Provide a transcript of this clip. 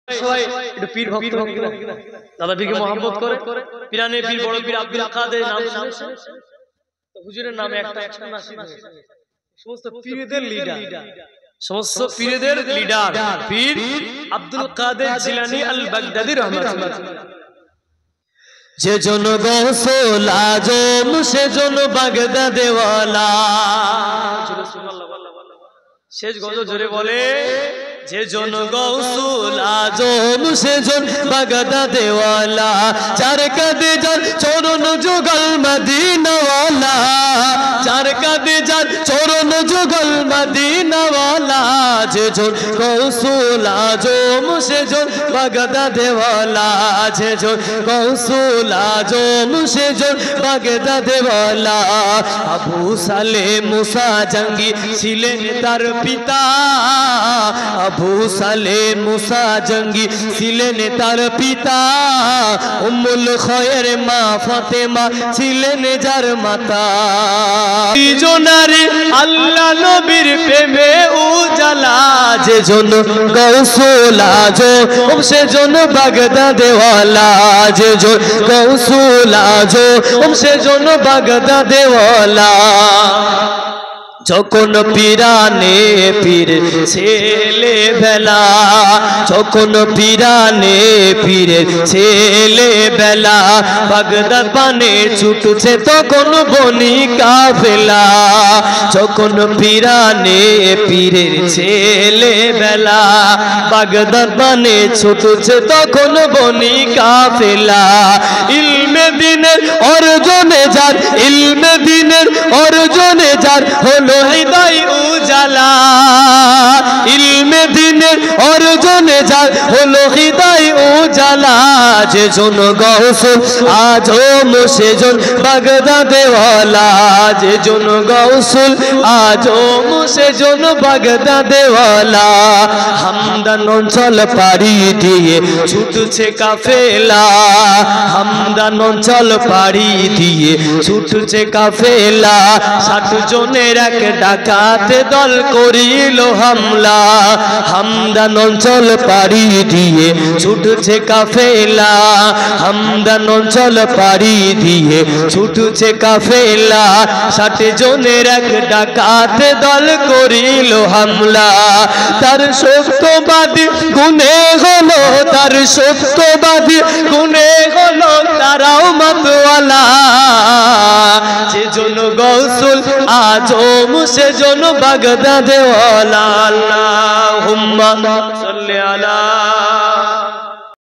সবাই একটু পীর ভক্ত দাদা পীরকে মহব্বত করে পীরানে পীর বড় পীর আব্দুল কাদের নাম শুনেছেন তো হুজুরের নামে একটা নাসিব সমস্ত পীরদের লিডার সমস্ত পীরদের লিডার পীর আব্দুল কাদের জিলানী আল বাগদাদী রাহমাতুল্লাহ যে জন গৌসুল আজম সে জন বাগদাদে ওয়ালা শেষ গজল জোরে বলে যে জন গৌসুল আজম সে জন বাগদাদে ওয়ালা চার কাদে যার চরণ যুগল মদিনা ওয়ালা চার কাদে যার চরণ যুগল মদিনা ওয়ালা যে জন গৌসুল আজম সে জন বাগদাদে ওয়ালা যে জন গৌসুল আজম সে জন বাগদাদে ওয়ালা আবু সালেহ মুসা জঙ্গি ছিলেন তার পিতা আবু সালেহ মুসা জঙ্গি ছিলেন তার পিতা উম্মুল খয়ের মা ফাতেমা ছিলেন যার মাতা দুজনারে আল্লাহ নবীর প্রেমে উজালা যে জন গৌসুল আজম সে জন বাগদাদে ওয়ালা যে জন গৌসুল আজম সে জন বাগদাদে ওয়ালা যখন পীরানে পীর ছেলে বেলা যখন পীরানে পীর ছেলে বেলা বাগদাদ পানে ছুটছে তখন বনি কাফেলা যখন পীরানে পীরের ছেলে বেলা বাগদাদ পানে ছুটছে তখন বনি কাফেলা ইলমে দ্বীনের অর্জনে যার ইলমে দ্বীনের অর্জনে যার হলো হৃদয় উজালা ইলমে দ্বীনের অর্জনে যার হলো হৃদয় উজালা যে জন গৌসুল আজম সে জন বাগদাদে ওয়ালা যে জন গৌসুল আজম সে জন বাগদাদে ওয়ালা হামদান অঞ্চল পাড়ি দিয়ে ছুটছে কাফেলা হামদান অঞ্চল পাড়ি দিয়ে ছুটছে কাফেলা 60 জনের এক ডাকাতে দল করিল হামলা হামদান অঞ্চল পাড়ি দিয়ে ছুটছে কাফেলা হামদান অঞ্চল পাড়ি দিয়ে ছুটছে কাফেলা 60 জনের এক ডাকাতে দল করিল হামলা তার সত্যবাদী গুনে হলো তার সত্যবাদী গুনে হলো তারাও মাতওয়ালা যে জন গৌসুল আজম সে জন বাগদাদে ওয়ালা আল্লাহুম্মা সাল্লি আলা